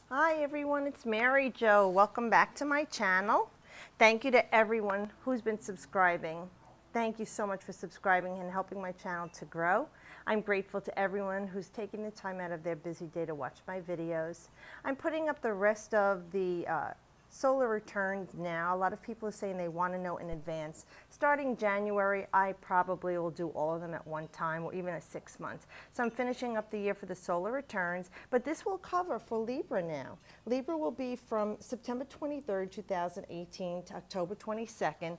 Hi everyone, it's Mary Jo. Welcome back to my channel. Thank you to everyone who's been subscribing. Thank you so much for subscribing and helping my channel to grow. I'm grateful to everyone who's taking the time out of their busy day to watch my videos. I'm putting up the rest of the solar returns now. A lot of people are saying they want to know in advance. Starting January, I probably will do all of them at one time or even at 6 months. So I'm finishing up the year for the solar returns, but this will cover for Libra now. Libra will be from September 23rd, 2018 to October 22nd,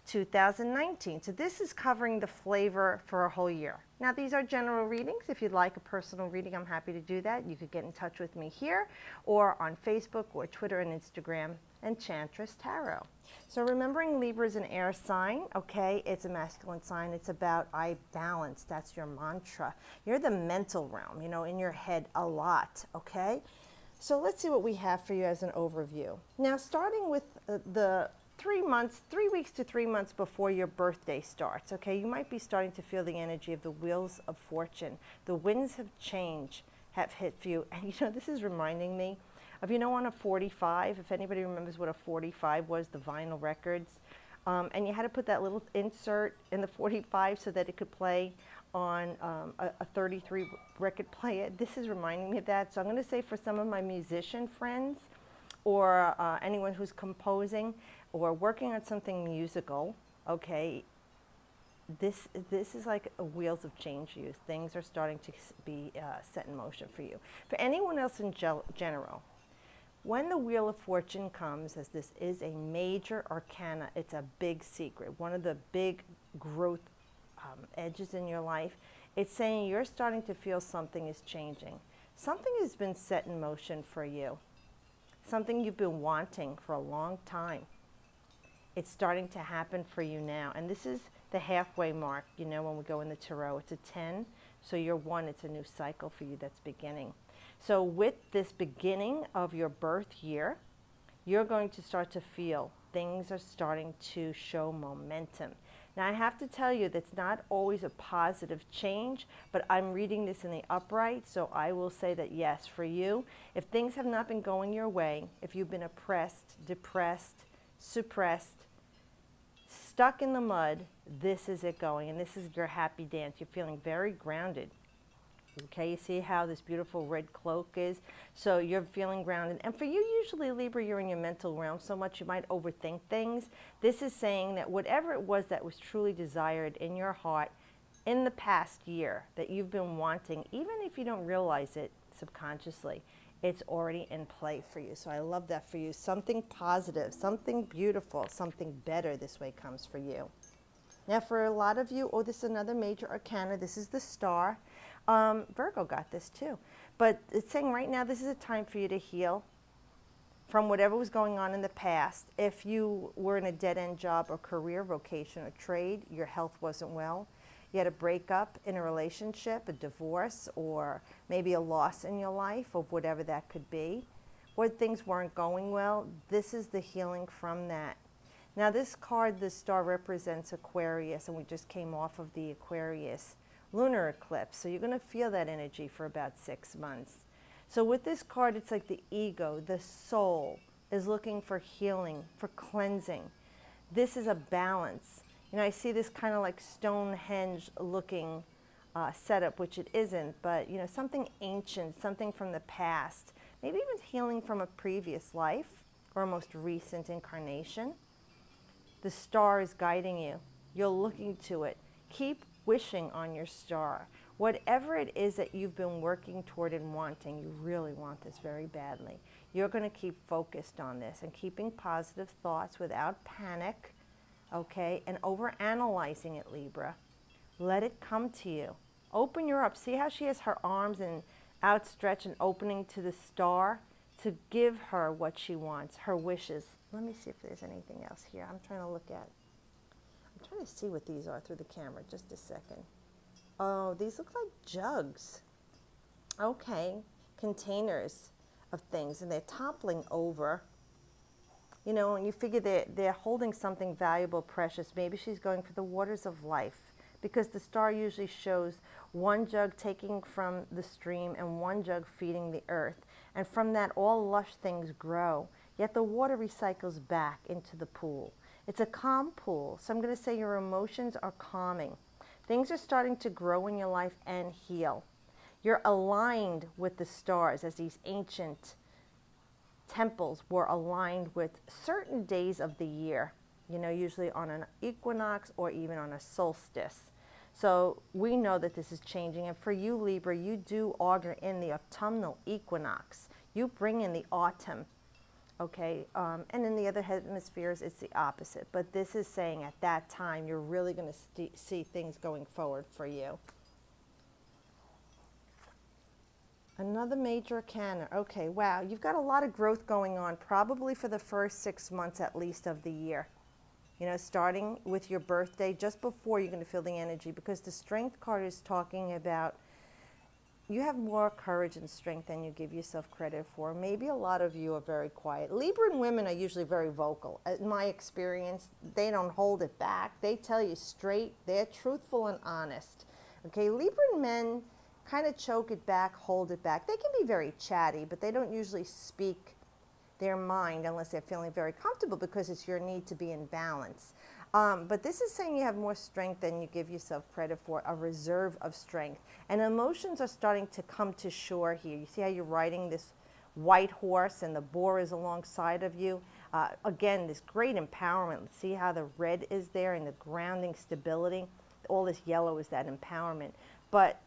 2019. So this is covering the flavor for a whole year. Now these are general readings. If you'd like a personal reading, I'm happy to do that. You could get in touch with me here or on Facebook or Twitter and Instagram, Enchantress Tarot. So remembering Libra is an air sign, okay? It's a masculine sign. It's about I balance. That's your mantra. You're the mental realm, you know, in your head a lot, okay? So let's see what we have for you as an overview. Now starting with the 3 weeks to 3 months before your birthday starts, okay, you might be starting to feel the energy of the wheels of fortune. The winds of change have hit for you. And you know, this is reminding me of, you know, on a 45, if anybody remembers what a 45 was, the vinyl records, and you had to put that little insert in the 45 so that it could play on a 33 record player. This is reminding me of that. So I'm going to say for some of my musician friends, or anyone who's composing or working on something musical, okay, this is like a wheels of change for you. Things are starting to be set in motion for you. For anyone else in general, when the Wheel of Fortune comes, as this is a major arcana, it's a big secret, one of the big growth edges in your life, it's saying you're starting to feel something is changing. Something has been set in motion for you. Something you've been wanting for a long time. It's starting to happen for you now. And this is the halfway mark, you know, when we go in the tarot. It's a 10, so you're 1. It's a new cycle for you that's beginning. So with this beginning of your birth year, you're going to start to feel things are starting to show momentum. Now I have to tell you that's not always a positive change, but I'm reading this in the upright, so I will say that yes, for you, if things have not been going your way, if you've been oppressed, depressed, suppressed, stuck in the mud, this is it going, and this is your happy dance. You're feeling very grounded. Okay, you see how this beautiful red cloak is? So you're feeling grounded. And for you, usually, Libra, you're in your mental realm so much you might overthink things. This is saying that whatever it was that was truly desired in your heart in the past year that you've been wanting, even if you don't realize it subconsciously, it's already in play for you. So I love that for you. Something positive, something beautiful, something better this way comes for you. Now for a lot of you, oh, this is another major arcana. This is the Star. Virgo got this too. But it's saying right now this is a time for you to heal from whatever was going on in the past. If you were in a dead-end job or career, vocation, or trade, your health wasn't well, you had a breakup in a relationship, a divorce, or maybe a loss in your life of whatever that could be, or things weren't going well, this is the healing from that. Now this card, the Star, represents Aquarius, and we just came off of the Aquarius lunar eclipse. So you're going to feel that energy for about 6 months. So with this card, it's like the ego, the soul, is looking for healing, for cleansing. This is a balance. You know, I see this kind of like Stonehenge looking setup, which it isn't, but you know, something ancient, something from the past, maybe even healing from a previous life or a most recent incarnation. The Star is guiding you. You're looking to it. Keep wishing on your star. Whatever it is that you've been working toward and wanting, you really want this very badly. You're going to keep focused on this and keeping positive thoughts without panic, okay, and over-analyzing it, Libra. Let it come to you. Open your up. See how she has her arms and outstretched and opening to the Star to give her what she wants, her wishes. Let me see if there's anything else here. I'm trying to look at. I'm trying to see what these are through the camera. Just a second. Oh, these look like jugs. Okay, containers of things, and they're toppling over. You know, and you figure they're holding something valuable, precious. Maybe she's going for the waters of life, because the Star usually shows one jug taking from the stream and one jug feeding the earth. And from that, all lush things grow. Yet the water recycles back into the pool. It's a calm pool. So I'm going to say your emotions are calming. Things are starting to grow in your life and heal. You're aligned with the stars, as these ancient temples were aligned with certain days of the year, you know, usually on an equinox or even on a solstice. So we know that this is changing. And for you, Libra, you do augur in the autumnal equinox. You bring in the autumn, okay? And in the other hemispheres, it's the opposite. But this is saying at that time, you're really going to see things going forward for you. Another major arcana. Okay, wow, you've got a lot of growth going on, probably for the first 6 months at least of the year. You know, starting with your birthday, just before you're going to feel the energy, because the Strength card is talking about you have more courage and strength than you give yourself credit for. Maybe a lot of you are very quiet. Libra women are usually very vocal. In my experience, they don't hold it back. They tell you straight. They're truthful and honest. Okay, Libra men kind of choke it back, hold it back. They can be very chatty, but they don't usually speak their mind unless they're feeling very comfortable, because it's your need to be in balance. But this is saying you have more strength than you give yourself credit for, a reserve of strength. And emotions are starting to come to shore here. You see how you're riding this white horse and the boar is alongside of you? Again, this great empowerment. See how the red is there and the grounding stability? All this yellow is that empowerment. But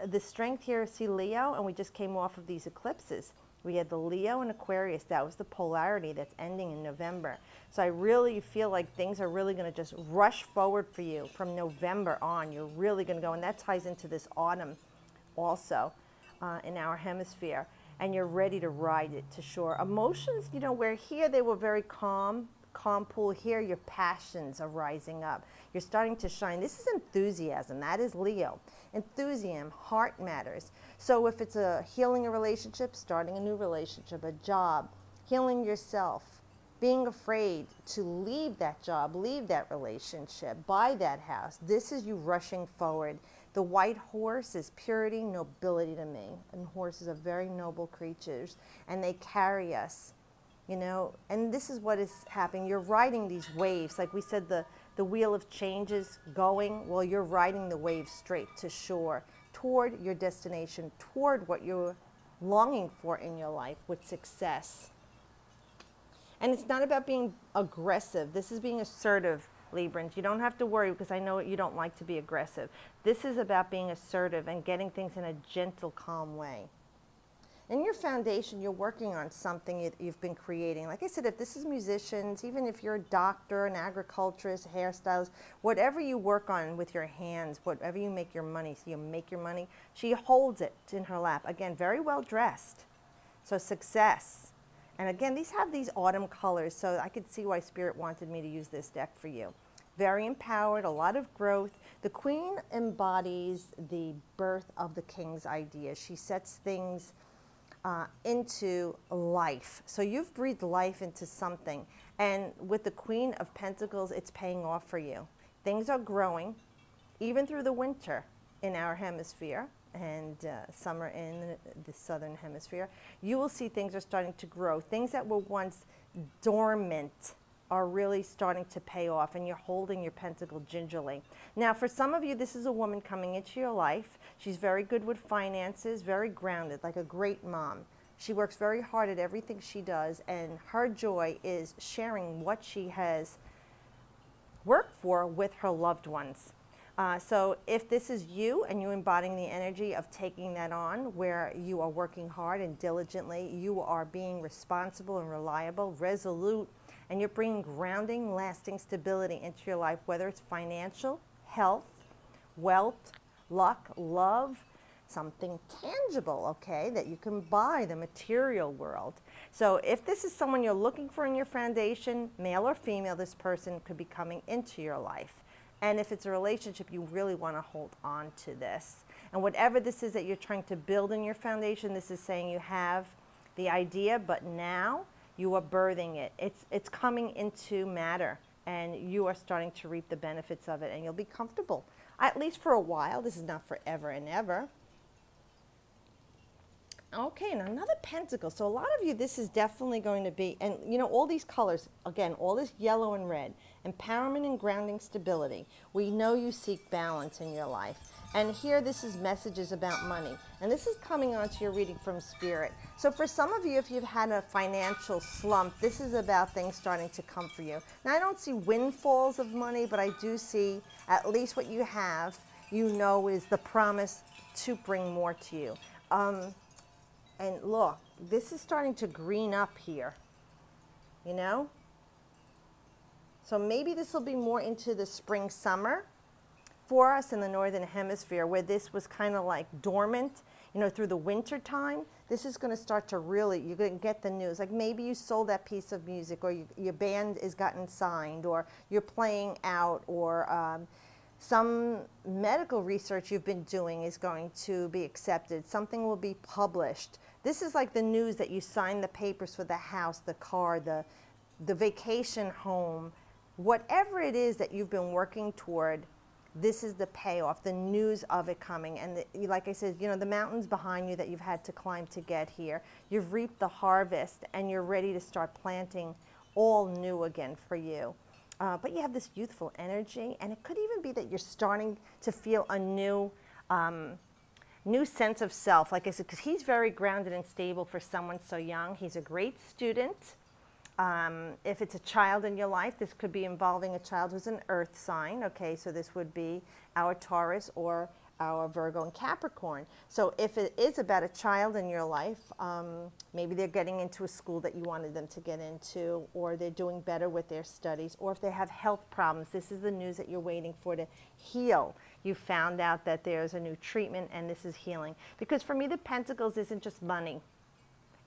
the strength here, see Leo, and we just came off of these eclipses. We had the Leo and Aquarius. That was the polarity that's ending in November. So I really feel like things are really going to just rush forward for you from November on. You're really going to go, and that ties into this autumn also in our hemisphere. And you're ready to ride it to shore. Emotions, you know, where here they were very calm pool. Here your passions are rising up. You're starting to shine. This is enthusiasm. That is Leo. Enthusiasm, heart matters. So if it's a healing a relationship, starting a new relationship, a job, healing yourself, being afraid to leave that job, leave that relationship, buy that house, this is you rushing forward. The white horse is purity, nobility to me. And horses are very noble creatures, and they carry us. You know, and this is what is happening. You're riding these waves. Like we said, the wheel of change is going. Well, you're riding the waves straight to shore, toward your destination, toward what you're longing for in your life with success. And it's not about being aggressive. This is being assertive, Librans. You don't have to worry, because I know you don't like to be aggressive. This is about being assertive and getting things in a gentle, calm way. In your foundation, you're working on something you've been creating. Like I said, if this is musicians, even if you're a doctor, an agriculturist, hairstylist, whatever you work on with your hands, whatever you make your money, so you make your money, she holds it in her lap. Again, very well dressed. So success. And again, these have these autumn colors, so I could see why Spirit wanted me to use this deck for you. Very empowered, a lot of growth. The Queen embodies the birth of the King's idea. She sets things into life. So you've breathed life into something. And with the Queen of Pentacles, it's paying off for you. Things are growing, even through the winter in our hemisphere and summer in the southern hemisphere. You will see things are starting to grow. Things that were once dormant are really starting to pay off, and you're holding your pentacle gingerly. Now, for some of you, this is a woman coming into your life. She's very good with finances, very grounded, like a great mom. She works very hard at everything she does, and her joy is sharing what she has worked for with her loved ones. So if this is you and you're embodying the energy of taking that on, where you are working hard and diligently, you are being responsible and reliable, resolute, and you're bringing grounding, lasting stability into your life, whether it's financial, health, wealth, luck, love, something tangible, okay, that you can buy, the material world. So if this is someone you're looking for in your foundation, male or female, this person could be coming into your life. And if it's a relationship, you really want to hold on to this. And whatever this is that you're trying to build in your foundation, this is saying you have the idea, but now you are birthing it. It's coming into matter, and you are starting to reap the benefits of it, and you'll be comfortable, at least for a while. This is not forever and ever. Okay, and another pentacle. So a lot of you, this is definitely going to be, and you know, all these colors, again, all this yellow and red, empowerment and grounding stability. We know you seek balance in your life. And here, this is messages about money. And this is coming onto your reading from Spirit. So for some of you, if you've had a financial slump, this is about things starting to come for you. Now, I don't see windfalls of money, but I do see at least what you have, you know, is the promise to bring more to you. And look, this is starting to green up here, you know? So maybe this will be more into the spring, summer for us in the Northern Hemisphere, where this was kind of like dormant, you know, through the winter time. This is going to start to really, you're going to get the news. Like maybe you sold that piece of music, or your band is gotten signed, or you're playing out, or some medical research you've been doing is going to be accepted. Something will be published. This is like the news that you signed the papers for the house, the car, the vacation home. Whatever it is that you've been working toward, this is the payoff, the news of it coming. And like I said, you know, the mountains behind you that you've had to climb to get here, you've reaped the harvest and you're ready to start planting all new again for you. But you have this youthful energy, and it could even be that you're starting to feel a new sense of self. Like I said, because he's very grounded and stable for someone so young. He's a great student. If it's a child in your life, this could be involving a child who's an earth sign. Okay, so this would be our Taurus or our Virgo and Capricorn. So if it is about a child in your life, maybe they're getting into a school that you wanted them to get into, or they're doing better with their studies, or if they have health problems, this is the news that you're waiting for to heal. You found out that there's a new treatment and this is healing. Because for me, the Pentacles isn't just money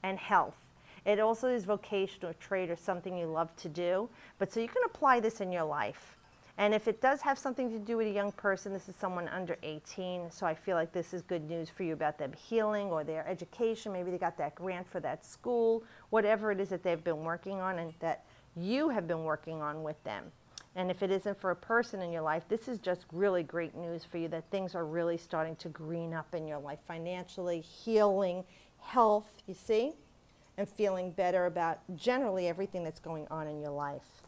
and health. It also is vocation or trade or something you love to do. But so you can apply this in your life. And if it does have something to do with a young person, this is someone under 18. So I feel like this is good news for you about them healing or their education. Maybe they got that grant for that school, whatever it is that they've been working on and that you have been working on with them. And if it isn't for a person in your life, this is just really great news for you that things are really starting to green up in your life financially, healing, health, you see, and feeling better about generally everything that's going on in your life.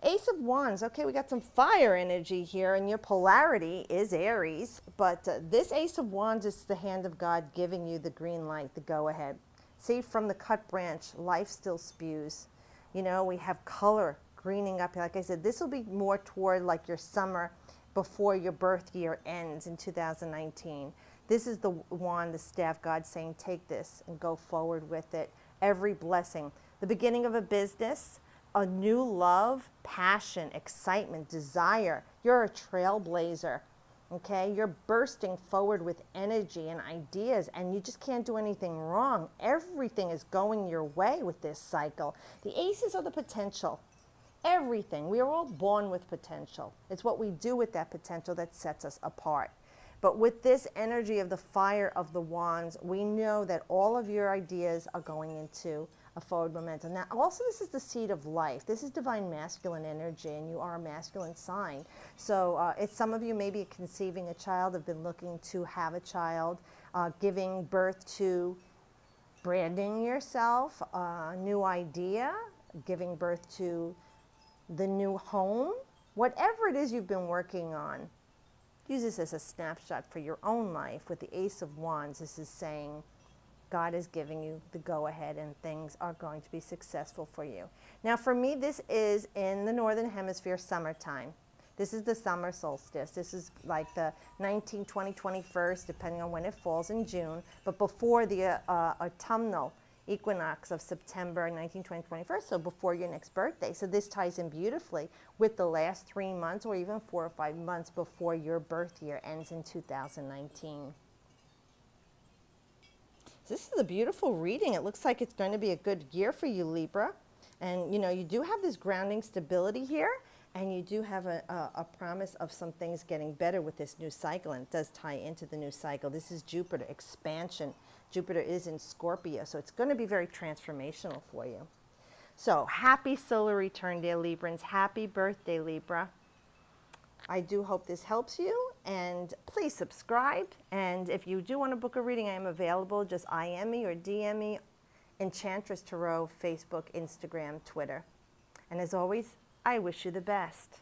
Ace of Wands, okay, we got some fire energy here, and your polarity is Aries, but this Ace of Wands is the hand of God giving you the green light, the go-ahead. See, from the cut branch, life still spews. You know, we have color greening up. Like I said, this will be more toward like your summer before your birth year ends in 2019. This is the wand, the staff, God saying, take this and go forward with it. Every blessing. The beginning of a business, a new love, passion, excitement, desire. You're a trailblazer, okay? You're bursting forward with energy and ideas, and you just can't do anything wrong. Everything is going your way with this cycle. The aces are the potential. Everything. We are all born with potential. It's what we do with that potential that sets us apart. But with this energy of the fire of the wands, we know that all of your ideas are going into a forward momentum. Now, also, this is the seed of life. This is divine masculine energy, and you are a masculine sign. So it's some of you maybe conceiving a child, have been looking to have a child, giving birth to branding yourself, a new idea, giving birth to the new home. Whatever it is you've been working on, use this as a snapshot for your own life. With the Ace of Wands, this is saying, God is giving you the go-ahead and things are going to be successful for you. Now for me, this is in the Northern Hemisphere summertime. This is the summer solstice. This is like the 19th, 20th, 21st, depending on when it falls in June, but before the autumnal equinox of September 19th, 20th, 21st, so before your next birthday. So this ties in beautifully with the last 3 months or even 4 or 5 months before your birth year ends in 2019. This is a beautiful reading. It looks like it's going to be a good year for you, Libra. And, you know, you do have this grounding stability here, and you do have a promise of some things getting better with this new cycle, and it does tie into the new cycle. This is Jupiter, expansion. Jupiter is in Scorpio, so it's going to be very transformational for you. So, happy solar return, dear Librans. Happy birthday, Libra. I do hope this helps you, And please subscribe. And if you do want to book a reading, I am available. Just IM me or DM me, Enchantress Tarot, Facebook, Instagram, Twitter. And as always, I wish you the best.